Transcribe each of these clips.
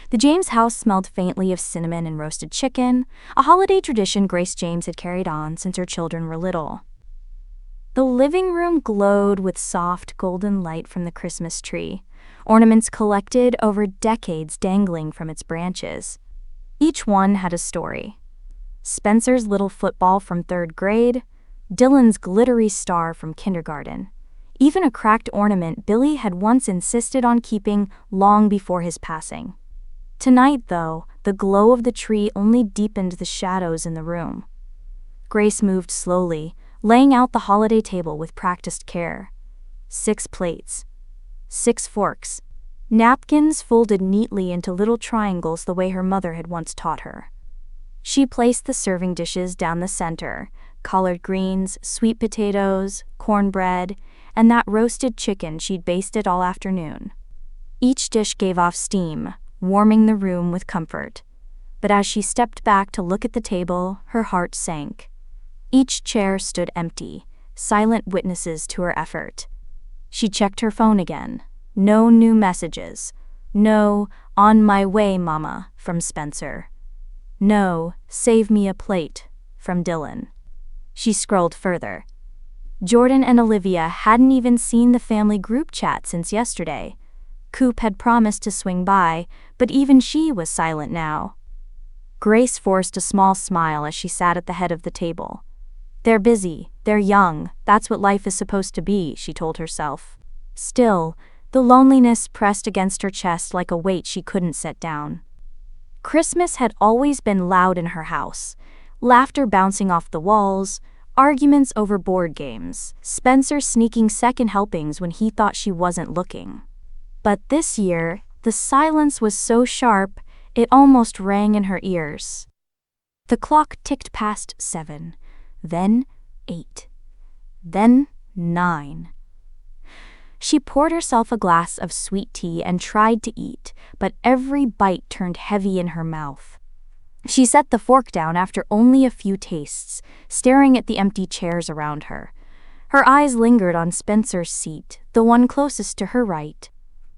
The James house smelled faintly of cinnamon and roasted chicken, a holiday tradition Grace James had carried on since her children were little. The living room glowed with soft golden light from the Christmas tree, ornaments collected over decades dangling from its branches. Each one had a story. Spencer's little football from 3rd grade, Dillon's glittery star from kindergarten, even a cracked ornament Billy had once insisted on keeping long before his passing. Tonight, though, the glow of the tree only deepened the shadows in the room. Grace moved slowly, laying out the holiday table with practiced care. 6 plates, 6 forks, napkins folded neatly into little triangles the way her mother had once taught her. She placed the serving dishes down the center, collard greens, sweet potatoes, cornbread, and that roasted chicken she'd basted all afternoon. Each dish gave off steam, warming the room with comfort. But as she stepped back to look at the table, her heart sank. Each chair stood empty, silent witnesses to her effort. She checked her phone again. No new messages. No, "On my way, Mama," from Spencer. No, "Save me a plate," from Dillon. She scrolled further. Jordan and Olivia hadn't even seen the family group chat since yesterday. Coop had promised to swing by, but even she was silent now. Grace forced a small smile as she sat at the head of the table. They're busy, they're young, that's what life is supposed to be, she told herself. Still, the loneliness pressed against her chest like a weight she couldn't set down. Christmas had always been loud in her house, laughter bouncing off the walls, arguments over board games, Spencer sneaking second helpings when he thought she wasn't looking. But this year, the silence was so sharp, it almost rang in her ears. The clock ticked past 7, then 8, then 9. She poured herself a glass of sweet tea and tried to eat, but every bite turned heavy in her mouth. She set the fork down after only a few tastes, staring at the empty chairs around her. Her eyes lingered on Spencer's seat, the one closest to her right.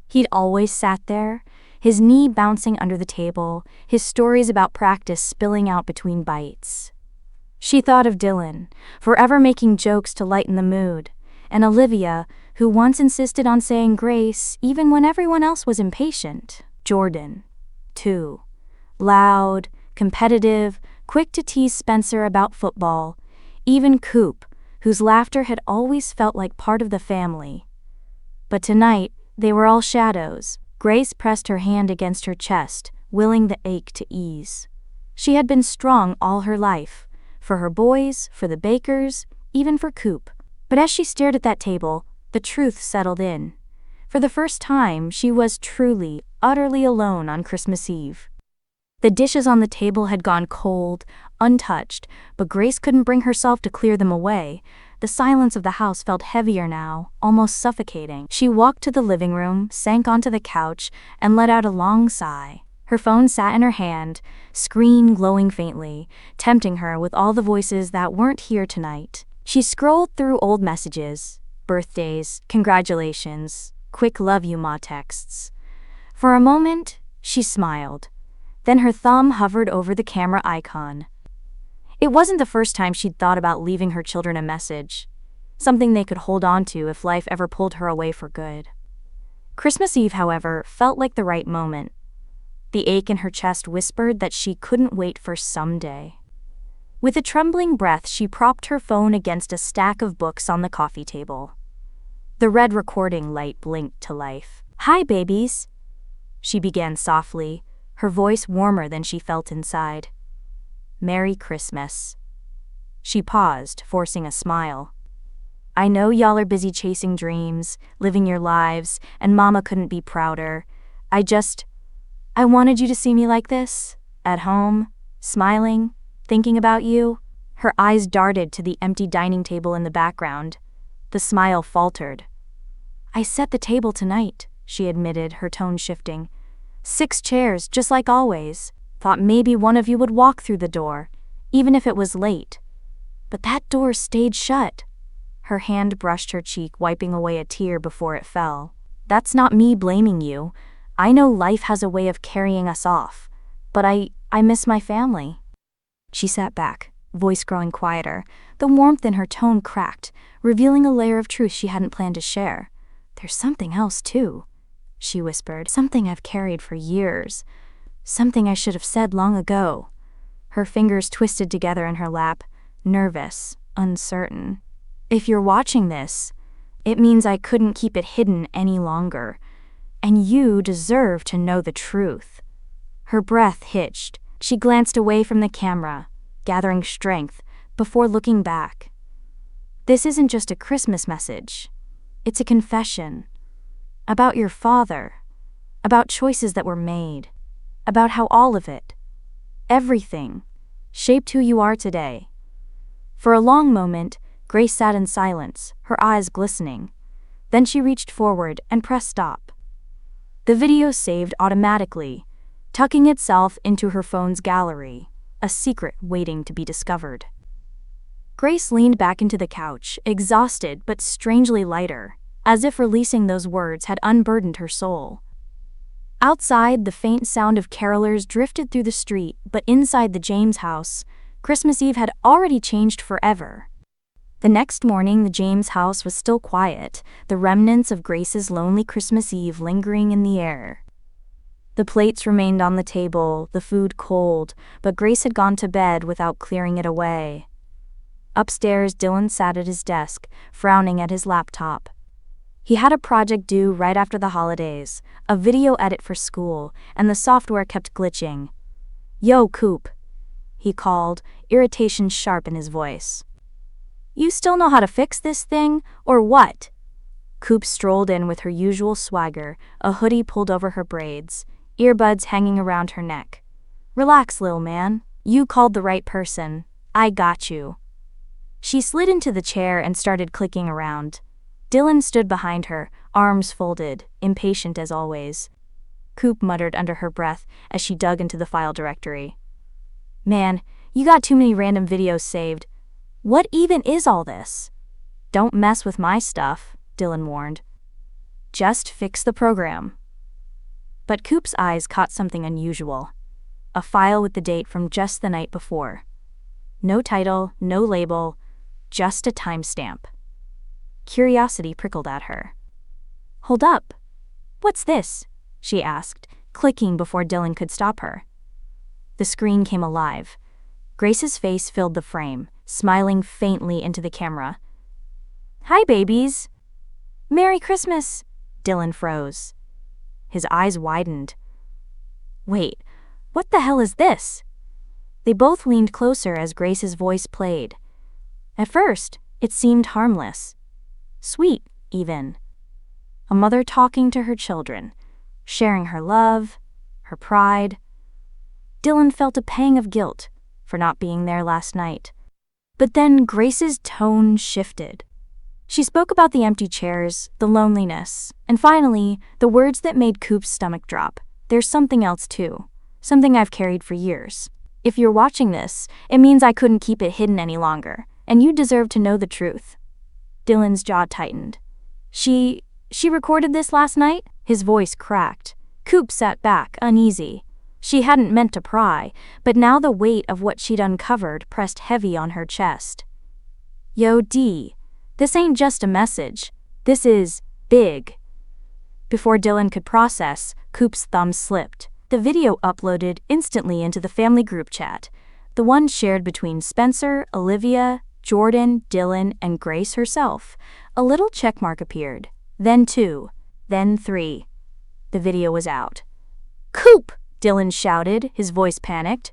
He'd always sat there, his knee bouncing under the table, his stories about practice spilling out between bites. She thought of Dillon, forever making jokes to lighten the mood, and Olivia, who once insisted on saying grace even when everyone else was impatient. Jordan, too. Loud, competitive, quick to tease Spencer about football. Even Coop, whose laughter had always felt like part of the family. But tonight, they were all shadows. Grace pressed her hand against her chest, willing the ache to ease. She had been strong all her life, for her boys, for the Bakers, even for Coop. But as she stared at that table, the truth settled in. For the first time, she was truly, utterly alone on Christmas Eve. The dishes on the table had gone cold, untouched, but Grace couldn't bring herself to clear them away. The silence of the house felt heavier now, almost suffocating. She walked to the living room, sank onto the couch, and let out a long sigh. Her phone sat in her hand, screen glowing faintly, tempting her with all the voices that weren't here tonight. She scrolled through old messages, birthdays, congratulations, quick love you ma texts. For a moment, she smiled. Then her thumb hovered over the camera icon. It wasn't the first time she'd thought about leaving her children a message, something they could hold on to if life ever pulled her away for good. Christmas Eve, however, felt like the right moment. The ache in her chest whispered that she couldn't wait for someday. With a trembling breath, she propped her phone against a stack of books on the coffee table. The red recording light blinked to life. "Hi, babies," she began softly, her voice warmer than she felt inside. "Merry Christmas." She paused, forcing a smile. "I know y'all are busy chasing dreams, living your lives, and Mama couldn't be prouder. I wanted you to see me like this, at home, smiling, thinking about you." Her eyes darted to the empty dining table in the background. The smile faltered. "I set the table tonight," she admitted, her tone shifting. 6 chairs, just like always. Thought maybe one of you would walk through the door, even if it was late. But that door stayed shut." Her hand brushed her cheek, wiping away a tear before it fell. "That's not me blaming you. I know life has a way of carrying us off, but I miss my family." She sat back, voice growing quieter. The warmth in her tone cracked, revealing a layer of truth she hadn't planned to share. "There's something else, too," she whispered. "Something I've carried for years. Something I should have said long ago." Her fingers twisted together in her lap, nervous, uncertain. "If you're watching this, it means I couldn't keep it hidden any longer. And you deserve to know the truth." Her breath hitched. She glanced away from the camera, gathering strength, before looking back. "This isn't just a Christmas message. It's a confession. About your father. About choices that were made. About how all of it, everything, shaped who you are today." For a long moment, Grace sat in silence, her eyes glistening. Then she reached forward and pressed stop. The video saved automatically, tucking itself into her phone's gallery, a secret waiting to be discovered. Grace leaned back into the couch, exhausted but strangely lighter, as if releasing those words had unburdened her soul. Outside, the faint sound of carolers drifted through the street, but inside the James house, Christmas Eve had already changed forever. The next morning, the James house was still quiet, the remnants of Grace's lonely Christmas Eve lingering in the air. The plates remained on the table, the food cold, but Grace had gone to bed without clearing it away. Upstairs, Dillon sat at his desk, frowning at his laptop. He had a project due right after the holidays, a video edit for school, and the software kept glitching. "Yo, Coop," he called, irritation sharp in his voice. "You still know how to fix this thing, or what?" Coop strolled in with her usual swagger, a hoodie pulled over her braids, earbuds hanging around her neck. "Relax, lil' man. You called the right person. I got you." She slid into the chair and started clicking around. Dillon stood behind her, arms folded, impatient as always. Coop muttered under her breath as she dug into the file directory. "Man, you got too many random videos saved. What even is all this?" "Don't mess with my stuff," Dillon warned. "Just fix the program." But Coop's eyes caught something unusual. A file with the date from just the night before. No title, no label, just a timestamp. Curiosity prickled at her. "Hold up. What's this?" she asked, clicking before Dillon could stop her. The screen came alive. Grace's face filled the frame, smiling faintly into the camera. "Hi, babies. Merry Christmas." Dillon froze. His eyes widened. "Wait, what the hell is this?" They both leaned closer as Grace's voice played. At first, it seemed harmless. Sweet, even. A mother talking to her children, sharing her love, her pride. Dillon felt a pang of guilt for not being there last night. But then Grace's tone shifted. She spoke about the empty chairs, the loneliness, and finally, the words that made Coop's stomach drop. "There's something else too. Something I've carried for years. If you're watching this, it means I couldn't keep it hidden any longer, and you deserve to know the truth." Dillon's jaw tightened. She recorded this last night?" His voice cracked. Coop sat back, uneasy. She hadn't meant to pry, but now the weight of what she'd uncovered pressed heavy on her chest. "Yo, D, this ain't just a message. This is big." Before Dillon could process, Coop's thumb slipped. The video uploaded instantly into the family group chat, the one shared between Spencer, Olivia, Jordan, Dillon, and Grace herself. A little checkmark appeared. Then 2. Then 3. The video was out. "Coop!" Dillon shouted, his voice panicked.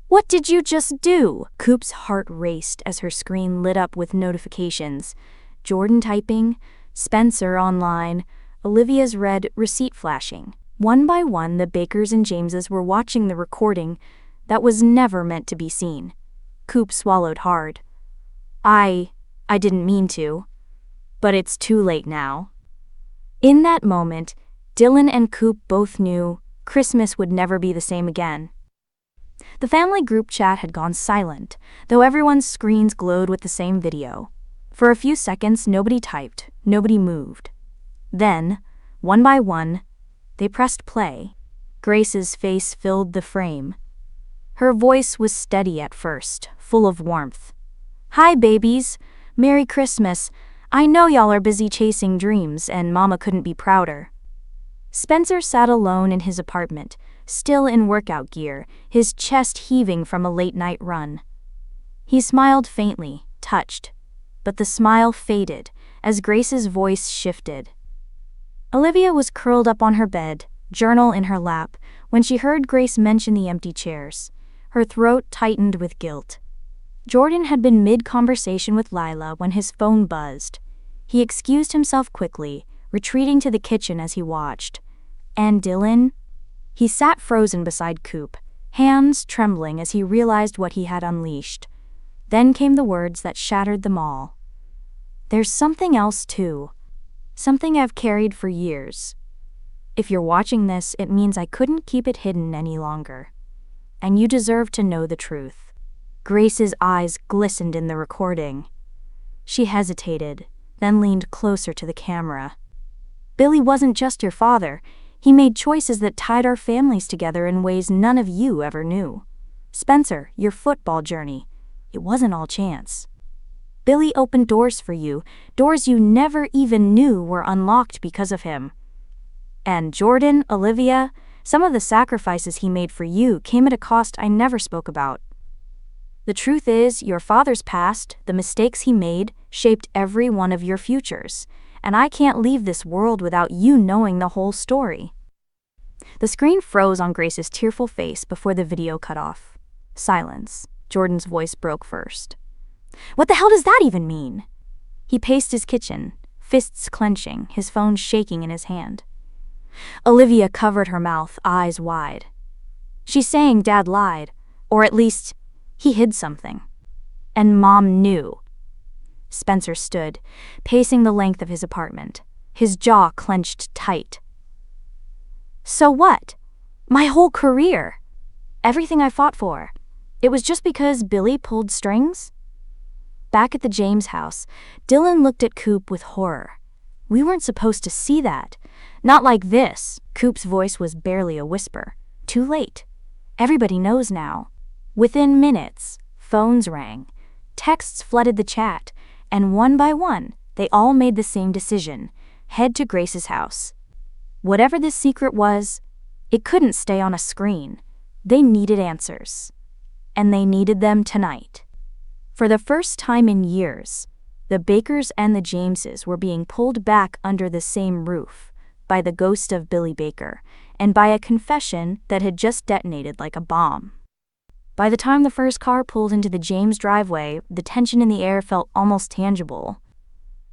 "What did you just do?" Coop's heart raced as her screen lit up with notifications. Jordan typing, Spencer online, Olivia's red receipt flashing. One by one, the Bakers and Jameses were watching the recording that was never meant to be seen. Coop swallowed hard. I didn't mean to. But it's too late now." In that moment, Dillon and Coop both knew Christmas would never be the same again. The family group chat had gone silent, though everyone's screens glowed with the same video. For a few seconds, nobody typed, nobody moved. Then, one by one, They pressed play. Grace's face filled the frame. Her voice was steady at first, full of warmth. "Hi, babies. Merry Christmas. I know y'all are busy chasing dreams, and Mama couldn't be prouder." Spencer sat alone in his apartment, still in workout gear, his chest heaving from a late-night run. He smiled faintly, touched, but the smile faded as Grace's voice shifted. Olivia was curled up on her bed, journal in her lap, when she heard Grace mention the empty chairs. Her throat tightened with guilt. Jordan had been mid-conversation with Lila when his phone buzzed. He excused himself quickly, retreating to the kitchen as he watched. And Dillon? He sat frozen beside Coop, hands trembling as he realized what he had unleashed. Then came the words that shattered them all. "There's something else too. Something I've carried for years. If you're watching this, it means I couldn't keep it hidden any longer. And you deserve to know the truth." Grace's eyes glistened in the recording. She hesitated, then leaned closer to the camera. "Billy wasn't just your father. He made choices that tied our families together in ways none of you ever knew. Spencer, your football journey, it wasn't all chance. Billy opened doors for you, doors you never even knew were unlocked because of him. And Jordan, Olivia, some of the sacrifices he made for you came at a cost I never spoke about. The truth is, your father's past, the mistakes he made, shaped every one of your futures, and I can't leave this world without you knowing the whole story." The screen froze on Grace's tearful face before the video cut off. Silence. Jordan's voice broke first. "What the hell does that even mean?" He paced his kitchen, fists clenching, his phone shaking in his hand. Olivia covered her mouth, eyes wide. "She's saying Dad lied, or at least he hid something. And Mom knew." Spencer stood, pacing the length of his apartment, his jaw clenched tight. "So what? My whole career. Everything I fought for. It was just because Billy pulled strings?" Back at the James house, Dillon looked at Coop with horror. "We weren't supposed to see that. Not like this." Coop's voice was barely a whisper. "Too late. Everybody knows now." Within minutes, phones rang. Texts flooded the chat, and one by one, they all made the same decision: head to Grace's house. Whatever this secret was, it couldn't stay on a screen. They needed answers. And they needed them tonight. For the first time in years, the Bakers and the Jameses were being pulled back under the same roof by the ghost of Billy Baker and by a confession that had just detonated like a bomb. By the time the first car pulled into the James driveway, the tension in the air felt almost tangible.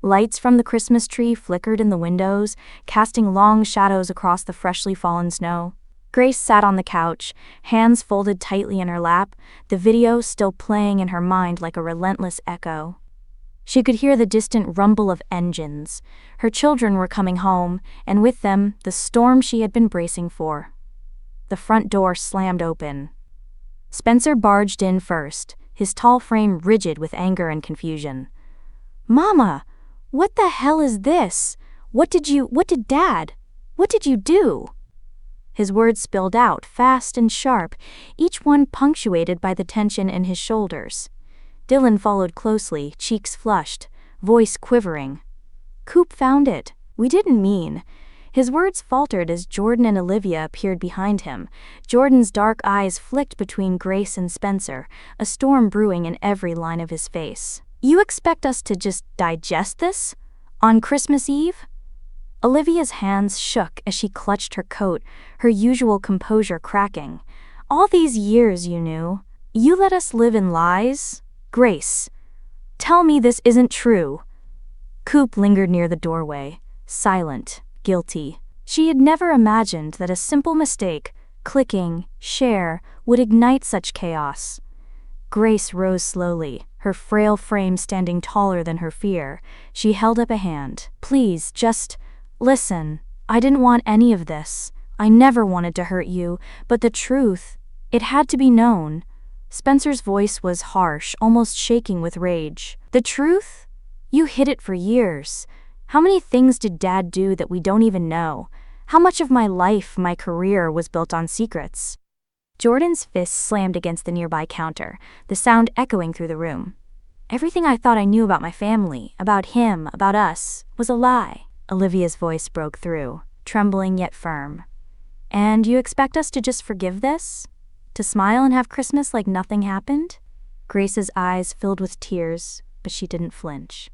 Lights from the Christmas tree flickered in the windows, casting long shadows across the freshly fallen snow. Grace sat on the couch, hands folded tightly in her lap, the video still playing in her mind like a relentless echo. She could hear the distant rumble of engines. Her children were coming home, and with them, the storm she had been bracing for. The front door slammed open. Spencer barged in first, his tall frame rigid with anger and confusion. "Mama, what the hell is this? What did you do?" His words spilled out, fast and sharp, each one punctuated by the tension in his shoulders. Dillon followed closely, cheeks flushed, voice quivering. "Coop found it. We didn't mean." His words faltered as Jordan and Olivia appeared behind him. Jordan's dark eyes flicked between Grace and Spencer, a storm brewing in every line of his face. "You expect us to just digest this? On Christmas Eve?" Olivia's hands shook as she clutched her coat, her usual composure cracking. "All these years you knew. You let us live in lies? Grace, tell me this isn't true." Coop lingered near the doorway, silent, guilty. She had never imagined that a simple mistake, clicking, share, would ignite such chaos. Grace rose slowly, her frail frame standing taller than her fear. She held up a hand. "Please, just listen. I didn't want any of this. I never wanted to hurt you, but the truth, it had to be known." Spencer's voice was harsh, almost shaking with rage. "The truth? You hid it for years. How many things did Dad do that we don't even know? How much of my life, my career, was built on secrets? Jordan's fist slammed against the nearby counter, the sound echoing through the room. Everything I thought I knew about my family, about him, about us, was a lie. Olivia's voice broke through, trembling yet firm. And you expect us to just forgive this? To smile and have Christmas like nothing happened? Grace's eyes filled with tears, but she didn't flinch.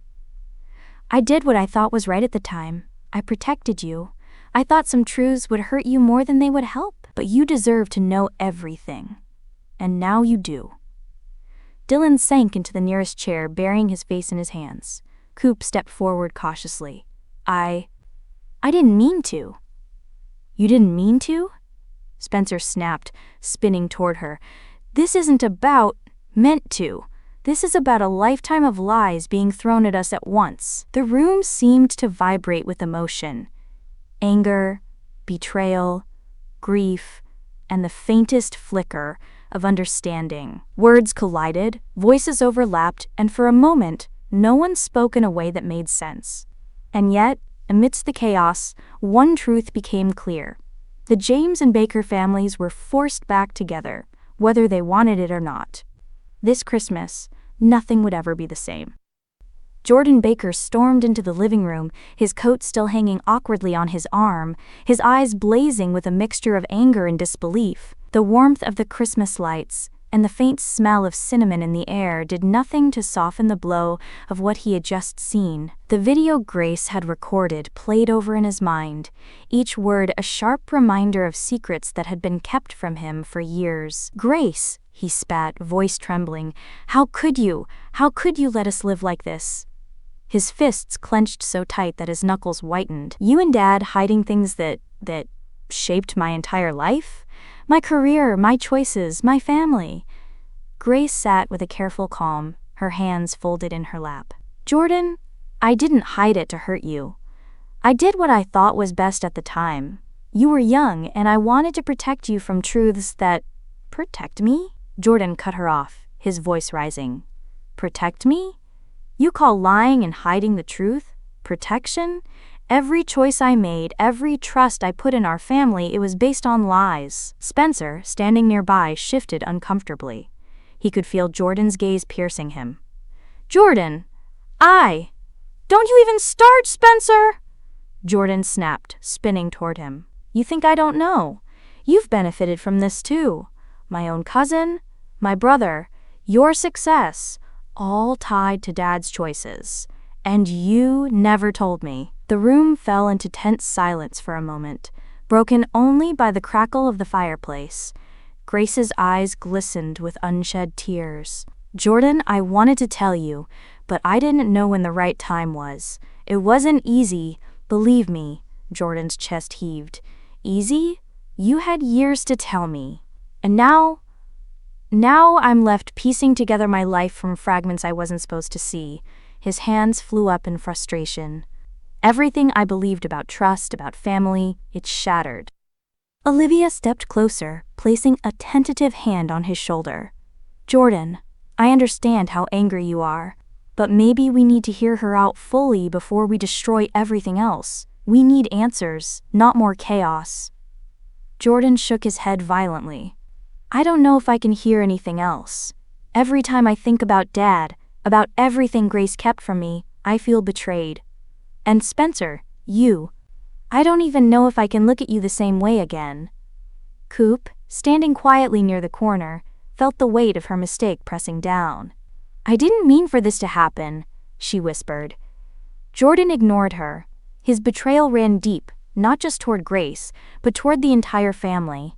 I did what I thought was right at the time. I protected you. I thought some truths would hurt you more than they would help, but you deserve to know everything. And now you do. Dillon sank into the nearest chair, burying his face in his hands. Coop stepped forward cautiously. I didn't mean to. You didn't mean to? Spencer snapped, spinning toward her. This isn't about meant to. This is about a lifetime of lies being thrown at us at once. The room seemed to vibrate with emotion. Anger, betrayal, grief, and the faintest flicker of understanding. Words collided, voices overlapped, and for a moment, no one spoke in a way that made sense. And yet, amidst the chaos, one truth became clear. The James and Baker families were forced back together, whether they wanted it or not. This Christmas, nothing would ever be the same. Jordan Baker stormed into the living room, his coat still hanging awkwardly on his arm, his eyes blazing with a mixture of anger and disbelief. The warmth of the Christmas lights and the faint smell of cinnamon in the air did nothing to soften the blow of what he had just seen. The video Grace had recorded played over in his mind, each word a sharp reminder of secrets that had been kept from him for years. "Grace," he spat, voice trembling, How could you let us live like this?" His fists clenched so tight that his knuckles whitened. "You and Dad hiding things that shaped my entire life? My career, my choices, my family." Grace sat with a careful calm, her hands folded in her lap. "Jordan, I didn't hide it to hurt you. I did what I thought was best at the time. You were young, and I wanted to protect you from truths that—" "Protect me?" Jordan cut her off, his voice rising. "Protect me? You call lying and hiding the truth protection? Every choice I made, every trust I put in our family, it was based on lies." Spencer, standing nearby, shifted uncomfortably. He could feel Jordan's gaze piercing him. "Jordan, Don't you even start, Spencer!" Jordan snapped, spinning toward him. "You think I don't know? You've benefited from this too. My own cousin, my brother, your success, all tied to Dad's choices. And you never told me." The room fell into tense silence for a moment, broken only by the crackle of the fireplace. Grace's eyes glistened with unshed tears. "Jordan, I wanted to tell you, but I didn't know when the right time was. It wasn't easy, believe me." Jordan's chest heaved. "Easy? You had years to tell me. And now I'm left piecing together my life from fragments I wasn't supposed to see." His hands flew up in frustration. "Everything I believed about trust, about family, it's shattered." Olivia stepped closer, placing a tentative hand on his shoulder. "Jordan, I understand how angry you are, but maybe we need to hear her out fully before we destroy everything else. We need answers, not more chaos." Jordan shook his head violently. "I don't know if I can hear anything else. Every time I think about Dad, about everything Grace kept from me, I feel betrayed. And Spencer, I don't even know if I can look at you the same way again." Coop, standing quietly near the corner, felt the weight of her mistake pressing down. "I didn't mean for this to happen," she whispered. Jordan ignored her. His betrayal ran deep, not just toward Grace, but toward the entire family.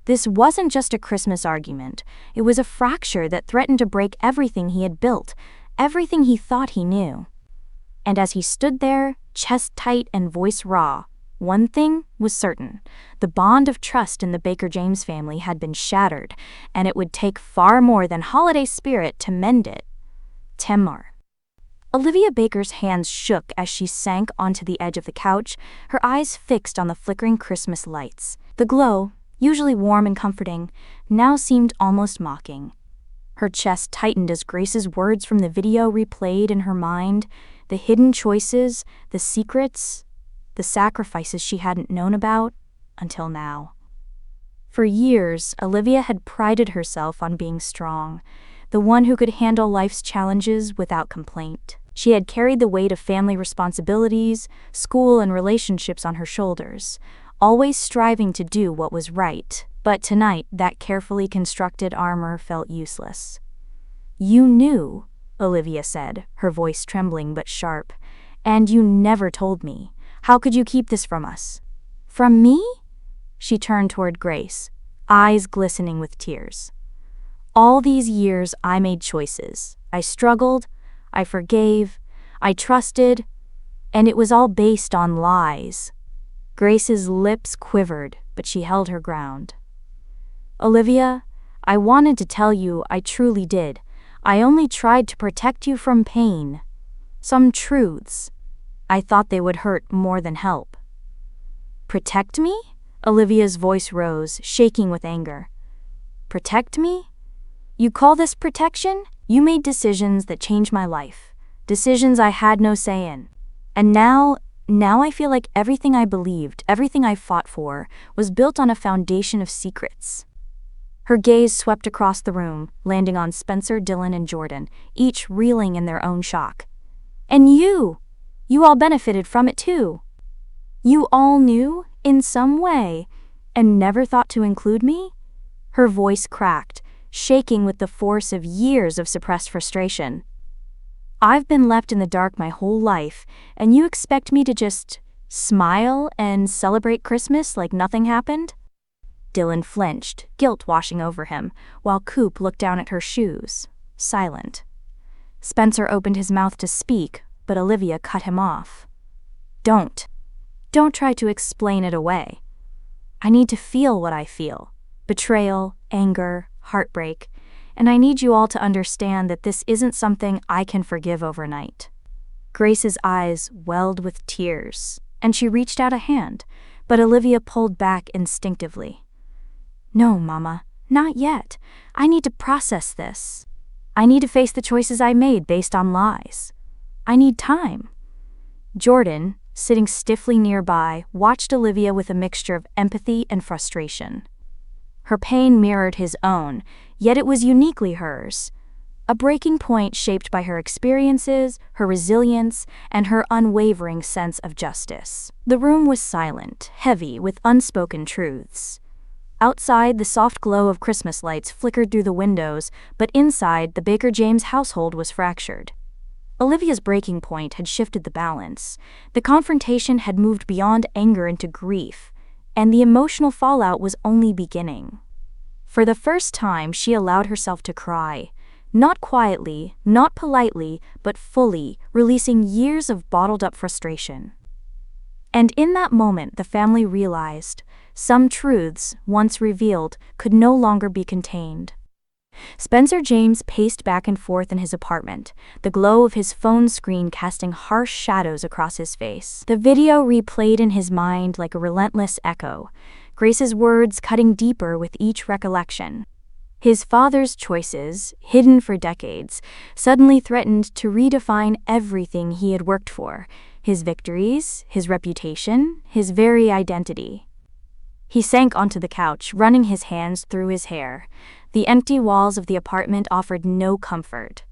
This wasn't just a Christmas argument. It was a fracture that threatened to break everything he had built, everything he thought he knew. And as he stood there, chest tight and voice raw, one thing was certain. The bond of trust in the Baker-James family had been shattered, and it would take far more than holiday spirit to mend it. Tamar. Olivia Baker's hands shook as she sank onto the edge of the couch, her eyes fixed on the flickering Christmas lights. The glow, usually warm and comforting, now seemed almost mocking. Her chest tightened as Grace's words from the video replayed in her mind, the hidden choices, the secrets. the sacrifices she hadn't known about until now. For years, Olivia had prided herself on being strong, the one who could handle life's challenges without complaint. She had carried the weight of family responsibilities, school, and relationships on her shoulders, always striving to do what was right. But tonight, that carefully constructed armor felt useless. "You knew," Olivia said, her voice trembling but sharp, "and you never told me. How could you keep this from us?" "From me?" She turned toward Grace, eyes glistening with tears. "All these years I made choices. I struggled, I forgave, I trusted, and it was all based on lies." Grace's lips quivered, but she held her ground. "Olivia, I wanted to tell you I truly did. I only tried to protect you from pain. Some truths. I thought they would hurt more than help." "Protect me?" Olivia's voice rose, shaking with anger. "Protect me? You call this protection? You made decisions that changed my life. Decisions I had no say in. And now I feel like everything I believed, everything I fought for, was built on a foundation of secrets." Her gaze swept across the room, landing on Spencer, Dillon, and Jordan, each reeling in their own shock. "And you all benefited from it too. You all knew, in some way, and never thought to include me?" Her voice cracked, shaking with the force of years of suppressed frustration. "I've been left in the dark my whole life, and you expect me to just smile and celebrate Christmas like nothing happened?" Dillon flinched, guilt washing over him, while Coop looked down at her shoes, silent. Spencer opened his mouth to speak, but Olivia cut him off. Don't try to explain it away. I need to feel what I feel. Betrayal, anger, heartbreak, and I need you all to understand that this isn't something I can forgive overnight." Grace's eyes welled with tears, and she reached out a hand, but Olivia pulled back instinctively. "No, Mama, not yet. I need to process this. I need to face the choices I made based on lies. I need time." Jordan, sitting stiffly nearby, watched Olivia with a mixture of empathy and frustration. Her pain mirrored his own, yet it was uniquely hers. A breaking point shaped by her experiences, her resilience, and her unwavering sense of justice. The room was silent, heavy with unspoken truths. Outside, the soft glow of Christmas lights flickered through the windows, but inside, the Baker James household was fractured. Olivia's breaking point had shifted the balance. The confrontation had moved beyond anger into grief, and the emotional fallout was only beginning. For the first time, she allowed herself to cry. Not quietly, not politely, but fully, releasing years of bottled-up frustration. And in that moment, the family realized some truths, once revealed, could no longer be contained. Spencer James paced back and forth in his apartment, the glow of his phone screen casting harsh shadows across his face. The video replayed in his mind like a relentless echo, Grace's words cutting deeper with each recollection. His father's choices, hidden for decades, suddenly threatened to redefine everything he had worked for: his victories, his reputation, his very identity. He sank onto the couch, running his hands through his hair. The empty walls of the apartment offered no comfort.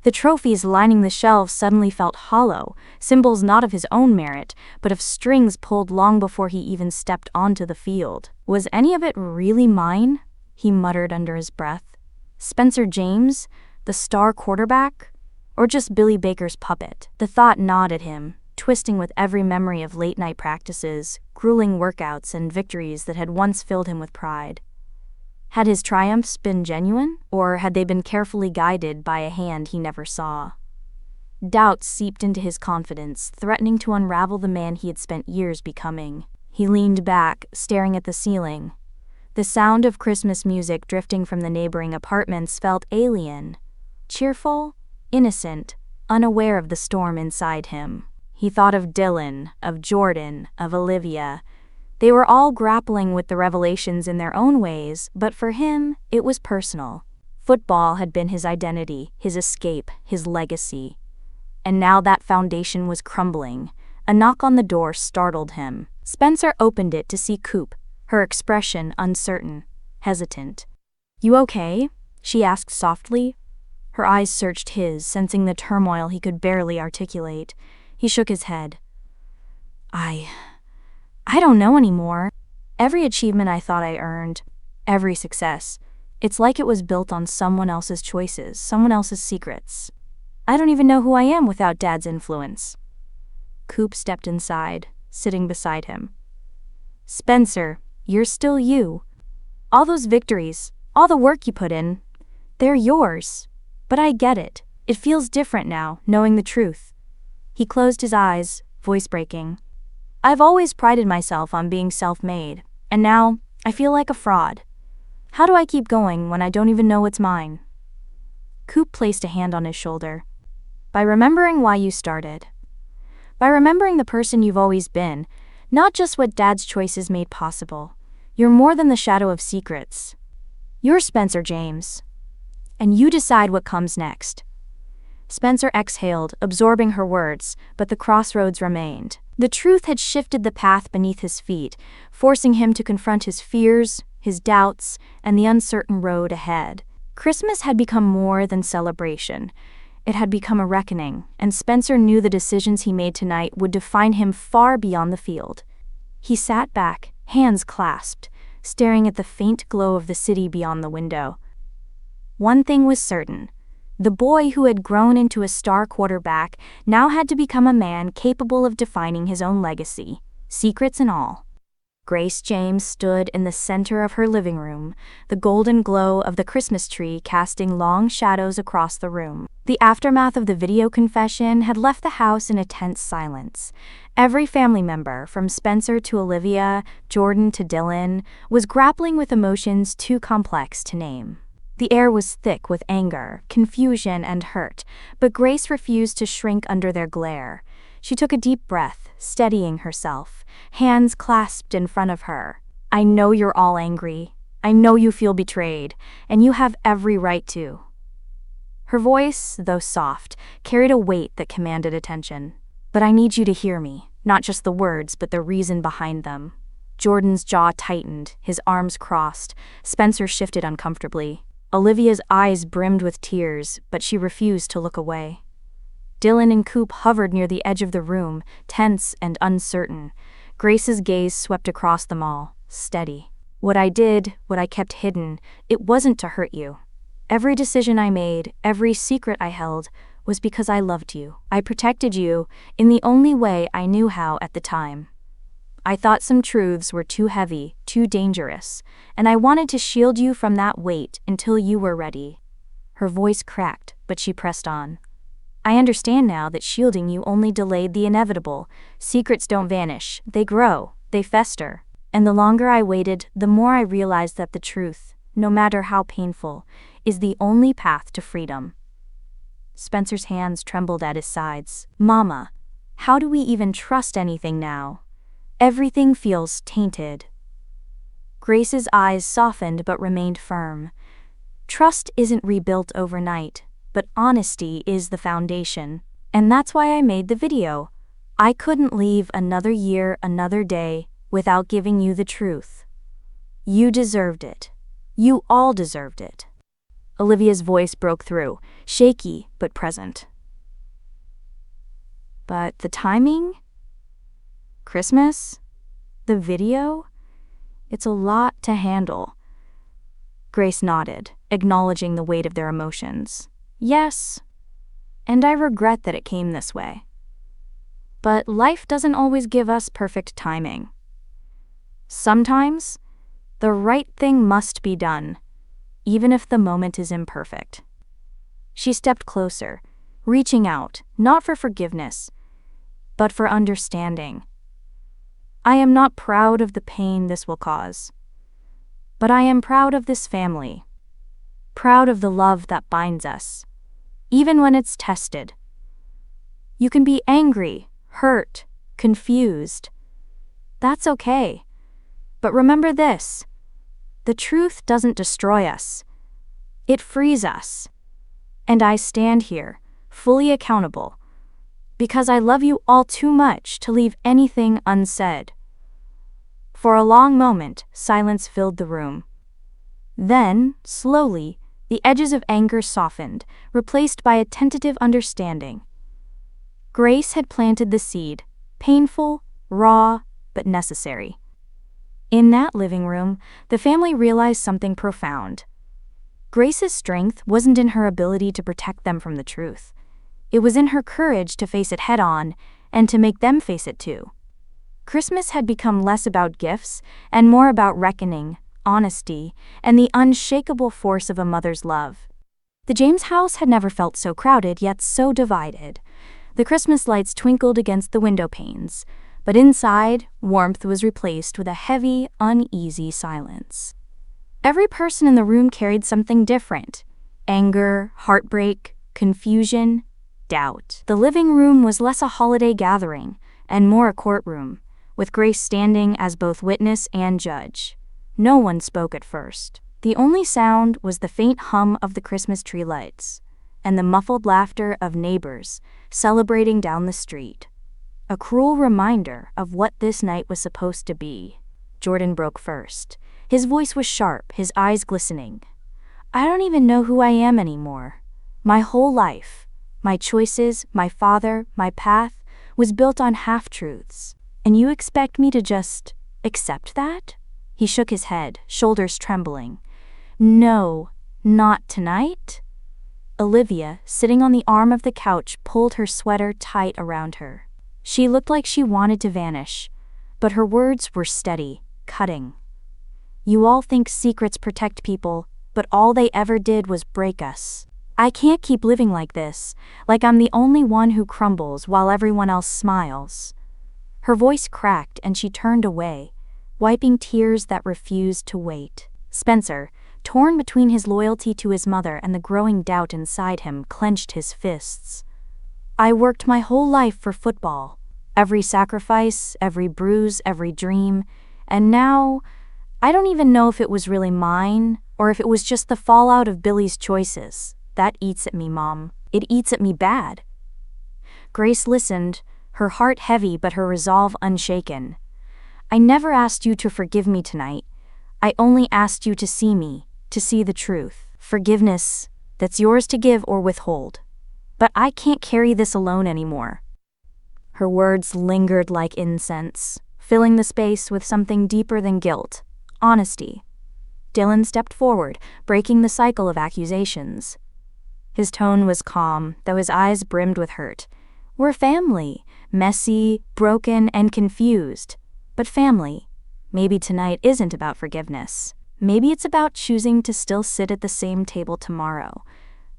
The trophies lining the shelves suddenly felt hollow, symbols not of his own merit, but of strings pulled long before he even stepped onto the field. "Was any of it really mine?" he muttered under his breath. "Spencer James, the star quarterback? Or just Billy Baker's puppet?" The thought gnawed at him, twisting with every memory of late-night practices, grueling workouts, and victories that had once filled him with pride. Had his triumphs been genuine, or had they been carefully guided by a hand he never saw? Doubt seeped into his confidence, threatening to unravel the man he had spent years becoming. He leaned back, staring at the ceiling. The sound of Christmas music drifting from the neighboring apartments felt alien, cheerful, innocent, unaware of the storm inside him. He thought of Dillon, of Jordan, of Olivia. They were all grappling with the revelations in their own ways, but for him, it was personal. Football had been his identity, his escape, his legacy. And now that foundation was crumbling. A knock on the door startled him. Spencer opened it to see Coop, her expression uncertain, hesitant. "You okay?" she asked softly. Her eyes searched his, sensing the turmoil he could barely articulate. He shook his head. I don't know anymore. Every achievement I thought I earned, every success, it's like it was built on someone else's choices, someone else's secrets. I don't even know who I am without Dad's influence." Coop stepped inside, sitting beside him. "Spencer, you're still you. All those victories, all the work you put in, they're yours. But I get it. It feels different now, knowing the truth." He closed his eyes, voice breaking. "I've always prided myself on being self-made, and now I feel like a fraud. How do I keep going when I don't even know what's mine?" Coop placed a hand on his shoulder. "By remembering why you started. By remembering the person you've always been, not just what Dad's choices made possible. You're more than the shadow of secrets. You're Spencer James. And you decide what comes next." Spencer exhaled, absorbing her words, but the crossroads remained. The truth had shifted the path beneath his feet, forcing him to confront his fears, his doubts, and the uncertain road ahead. Christmas had become more than celebration. It had become a reckoning, and Spencer knew the decisions he made tonight would define him far beyond the field. He sat back, hands clasped, staring at the faint glow of the city beyond the window. One thing was certain. The boy who had grown into a star quarterback now had to become a man capable of defining his own legacy, secrets and all. Grace James stood in the center of her living room, the golden glow of the Christmas tree casting long shadows across the room. The aftermath of the video confession had left the house in a tense silence. Every family member, from Spencer to Olivia, Jordan to Dillon, was grappling with emotions too complex to name. The air was thick with anger, confusion, and hurt, but Grace refused to shrink under their glare. She took a deep breath, steadying herself, hands clasped in front of her. "I know you're all angry. I know you feel betrayed, and you have every right to." Her voice, though soft, carried a weight that commanded attention. "But I need you to hear me, not just the words, but the reason behind them." Jordan's jaw tightened, his arms crossed. Spencer shifted uncomfortably. Olivia's eyes brimmed with tears, but she refused to look away. Dillon and Coop hovered near the edge of the room, tense and uncertain. Grace's gaze swept across them all, steady. "What I did, what I kept hidden, it wasn't to hurt you. Every decision I made, every secret I held, was because I loved you. I protected you in the only way I knew how at the time. I thought some truths were too heavy, too dangerous, and I wanted to shield you from that weight until you were ready." Her voice cracked, but she pressed on. "I understand now that shielding you only delayed the inevitable. Secrets don't vanish, they grow, they fester. And the longer I waited, the more I realized that the truth, no matter how painful, is the only path to freedom." Spencer's hands trembled at his sides. "Mama, how do we even trust anything now? Everything feels tainted." Grace's eyes softened but remained firm. "Trust isn't rebuilt overnight, but honesty is the foundation. And that's why I made the video. I couldn't leave another year, another day, without giving you the truth. You deserved it. You all deserved it." Olivia's voice broke through, shaky but present. "But the timing? Christmas? The video? It's a lot to handle." Grace nodded, acknowledging the weight of their emotions. "Yes, and I regret that it came this way. But life doesn't always give us perfect timing. Sometimes, the right thing must be done, even if the moment is imperfect." She stepped closer, reaching out, not for forgiveness, but for understanding. "I am not proud of the pain this will cause, but I am proud of this family, proud of the love that binds us, even when it's tested. You can be angry, hurt, confused. That's okay. But remember this: the truth doesn't destroy us. It frees us. And I stand here, fully accountable, Because I love you all too much to leave anything unsaid." For a long moment, silence filled the room. Then, slowly, the edges of anger softened, replaced by a tentative understanding. Grace had planted the seed, painful, raw, but necessary. In that living room, the family realized something profound. Grace's strength wasn't in her ability to protect them from the truth. It was in her courage to face it head-on and to make them face it too. Christmas had become less about gifts and more about reckoning, honesty, and the unshakable force of a mother's love. The James house had never felt so crowded, yet so divided. The Christmas lights twinkled against the window panes, but inside, warmth was replaced with a heavy, uneasy silence. Every person in the room carried something different: anger, heartbreak, confusion, doubt. The living room was less a holiday gathering and more a courtroom, with Grace standing as both witness and judge. No one spoke at first. The only sound was the faint hum of the Christmas tree lights and the muffled laughter of neighbors celebrating down the street. A cruel reminder of what this night was supposed to be. Jordan broke first. His voice was sharp, his eyes glistening. "I don't even know who I am anymore. My whole life, my choices, my father, my path, was built on half-truths. And you expect me to just accept that?" He shook his head, shoulders trembling. "No, not tonight." Olivia, sitting on the arm of the couch, pulled her sweater tight around her. She looked like she wanted to vanish, but her words were steady, cutting. "You all think secrets protect people, but all they ever did was break us. I can't keep living like this, like I'm the only one who crumbles while everyone else smiles." Her voice cracked and she turned away, wiping tears that refused to wait. Spencer, torn between his loyalty to his mother and the growing doubt inside him, clenched his fists. "I worked my whole life for football. Every sacrifice, every bruise, every dream. And now, I don't even know if it was really mine or if it was just the fallout of Billy's choices. That eats at me, Mom. It eats at me bad." Grace listened, her heart heavy but her resolve unshaken. "I never asked you to forgive me tonight. I only asked you to see me, to see the truth. Forgiveness, that's yours to give or withhold. But I can't carry this alone anymore." Her words lingered like incense, filling the space with something deeper than guilt: honesty. Dillon stepped forward, breaking the cycle of accusations. His tone was calm, though his eyes brimmed with hurt. "We're family, messy, broken, and confused. But family. Maybe tonight isn't about forgiveness. Maybe it's about choosing to still sit at the same table tomorrow."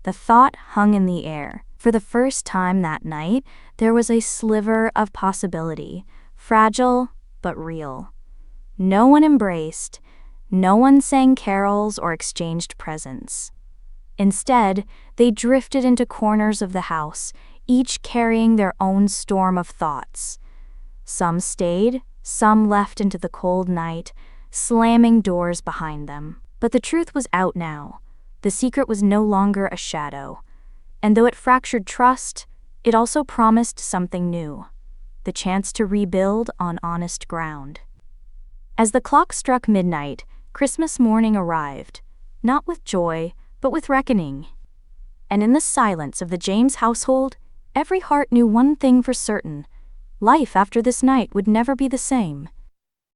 The thought hung in the air. For the first time that night, there was a sliver of possibility, fragile but real. No one embraced, no one sang carols or exchanged presents. Instead, they drifted into corners of the house, each carrying their own storm of thoughts. Some stayed, some left into the cold night, slamming doors behind them. But the truth was out now. The secret was no longer a shadow. And though it fractured trust, it also promised something new: the chance to rebuild on honest ground. As the clock struck midnight, Christmas morning arrived, not with joy, but with reckoning. And in the silence of the James household, every heart knew one thing for certain: life after this night would never be the same.